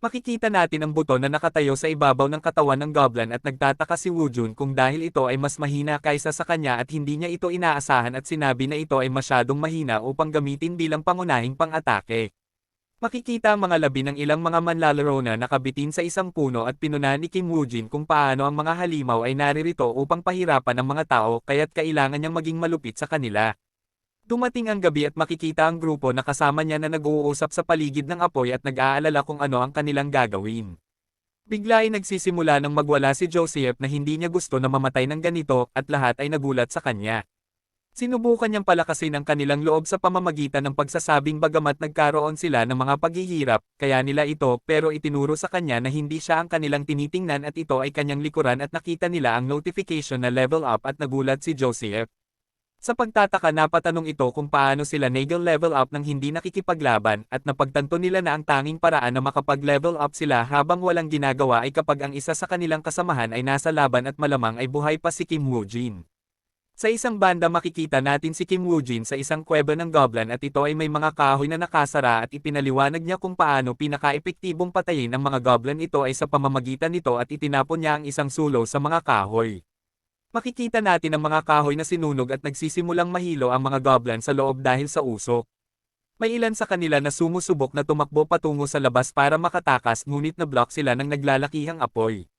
Makikita natin ang buto na nakatayo sa ibabaw ng katawan ng goblin at nagtataka si Woo-jun kung dahil ito ay mas mahina kaysa sa kanya at hindi niya ito inaasahan at sinabi na ito ay masyadong mahina upang gamitin bilang pangunahing pang-atake. Makikita ang mga labi ng ilang mga manlalaro na nakabitin sa isang puno at pinunahan ni Kim Woo-jin kung paano ang mga halimaw ay naririto upang pahirapan ang mga tao kaya't kailangan niyang maging malupit sa kanila. Dumating ang gabi at makikita ang grupo na kasama niya na nag-uusap sa paligid ng apoy at nag-aalala kung ano ang kanilang gagawin. Bigla ay nagsisimula ng magwala si Joseph na hindi niya gusto na mamatay ng ganito at lahat ay nagulat sa kanya. Sinubukan niyang palakasin ang kanilang loob sa pamamagitan ng pagsasabing bagamat nagkaroon sila ng mga paghihirap, kaya nila ito pero itinuro sa kanya na hindi siya ang kanilang tinitingnan at ito ay kanyang likuran at nakita nila ang notification na level up at nagulat si Joseph. Sa pagtataka napatanong ito kung paano sila nag-level up nang hindi nakikipaglaban at napagtanto nila na ang tanging paraan na makapag-level up sila habang walang ginagawa ay kapag ang isa sa kanilang kasamahan ay nasa laban at malamang ay buhay pa si Kim Woo-jin. Sa isang banda makikita natin si Kim Woo-jin sa isang kuweba ng goblin at ito ay may mga kahoy na nakasara at ipinaliwanag niya kung paano pinaka-epektibong patayin ang mga goblin ito ay sa pamamagitan nito at itinapon niya ang isang sulo sa mga kahoy. Makikita natin ang mga kahoy na sinunog at nagsisimulang mahilo ang mga goblin sa loob dahil sa usok. May ilan sa kanila na sumusubok na tumakbo patungo sa labas para makatakas ngunit na-block sila ng naglalakihang apoy.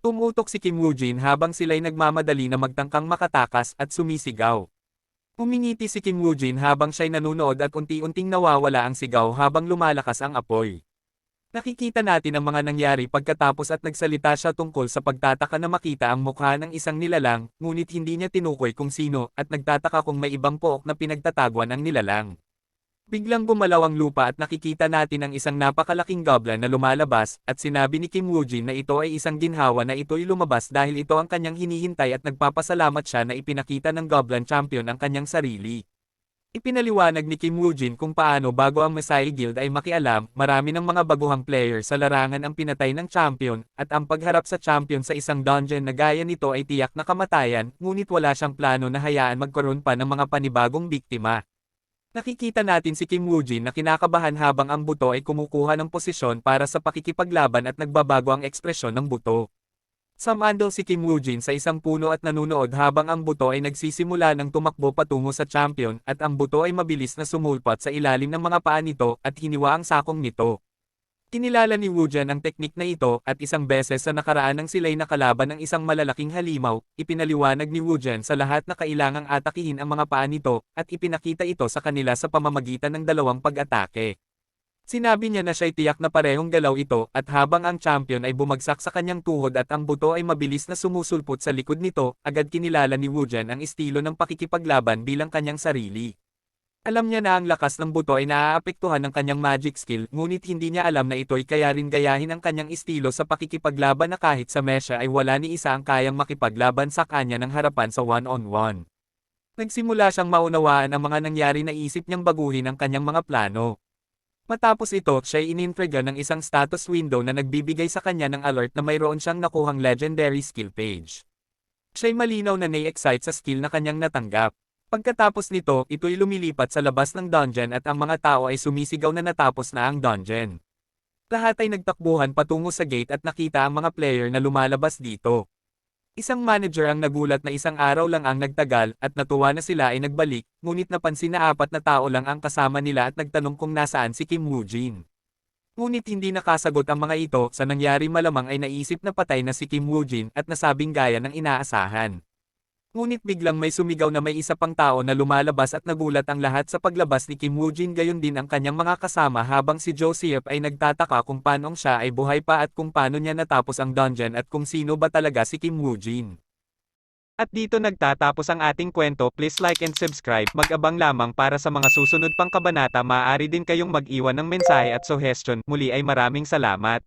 Tumutok si Kim Woo-jin habang sila'y nagmamadali na magtangkang makatakas at sumisigaw. Umingiti si Kim Woo-jin habang siya'y nanunood at unti-unting nawawala ang sigaw habang lumalakas ang apoy. Nakikita natin ang mga nangyari pagkatapos at nagsalita siya tungkol sa pagtataka na makita ang mukha ng isang nilalang, ngunit hindi niya tinukoy kung sino at nagtataka kung may ibang pook na pinagtatagwan ang nilalang. Biglang gumalaw ang lupa at nakikita natin ang isang napakalaking goblin na lumalabas at sinabi ni Kim Woo-jin na ito ay isang ginhawa na ito'y lumabas dahil ito ang kanyang hinihintay at nagpapasalamat siya na ipinakita ng Goblin Champion ang kanyang sarili. Ipinaliwanag ni Kim Woo-jin kung paano bago ang Messiah Guild ay makialam, marami ng mga baguhang player sa larangan ang pinatay ng champion, at ang pagharap sa champion sa isang dungeon na gaya nito ay tiyak na kamatayan, ngunit wala siyang plano na hayaan magkaroon pa ng mga panibagong biktima. Nakikita natin si Kim Woo-jin na kinakabahan habang ang buto ay kumukuha ng posisyon para sa pakikipaglaban at nagbabago ang ekspresyon ng buto. Sumandal si Kim Woo-jin sa isang puno at nanunood habang ang buto ay nagsisimula ng tumakbo patungo sa champion at ang buto ay mabilis na sumulpat sa ilalim ng mga paa nito at hiniwa ang sakong nito. Kinilala ni Woo-jin ang teknik na ito at isang beses sa nakaraan nang sila'y nakalaban ng isang malalaking halimaw, ipinaliwanag ni Woo-jin sa lahat na kailangang atakihin ang mga paa nito at ipinakita ito sa kanila sa pamamagitan ng dalawang pag-atake. Sinabi niya na siya'y tiyak na parehong galaw ito at habang ang champion ay bumagsak sa kanyang tuhod at ang buto ay mabilis na sumusulpot sa likod nito, agad kinilala ni Woo-jin ang estilo ng pakikipaglaban bilang kanyang sarili. Alam niya na ang lakas ng buto ay naaapektuhan ng kanyang magic skill, ngunit hindi niya alam na ito'y kaya rin gayahin ang kanyang estilo sa pakikipaglaban na kahit sa mesha ay wala ni isa ang kayang makipaglaban sa kanya ng harapan sa one-on-one. Nagsimula siyang maunawaan ang mga nangyari na isip niyang baguhin ang kanyang mga plano. Matapos ito, siya'y inintriga ng isang status window na nagbibigay sa kanya ng alert na mayroon siyang nakuhang legendary skill page. Siya'y malinaw na na-excite sa skill na kanyang natanggap. Pagkatapos nito, ito'y lumilipat sa labas ng dungeon at ang mga tao ay sumisigaw na natapos na ang dungeon. Lahat ay nagtakbuhan patungo sa gate at nakita ang mga player na lumalabas dito. Isang manager ang nagulat na isang araw lang ang nagtagal at natuwa na sila ay nagbalik, ngunit napansin na 4 na tao lang ang kasama nila at nagtanong kung nasaan si Kim Woo-jin. Ngunit hindi nakasagot ang mga ito, sa nangyari malamang ay naisip na patay na si Kim Woo-jin at nasabing gaya ng inaasahan. Ngunit biglang may sumigaw na may isa pang tao na lumalabas at nagulat ang lahat sa paglabas ni Kim Woo-jin, gayon din ang kanyang mga kasama habang si Joseph ay nagtataka kung paanong siya ay buhay pa at kung paano niya natapos ang dungeon at kung sino ba talaga si Kim Woo-jin. At dito nagtatapos ang ating kwento. Please like and subscribe. Mag-abang lamang para sa mga susunod pang kabanata. Maaari din kayong mag-iwan ng mensahe at suggestion. Muli ay maraming salamat.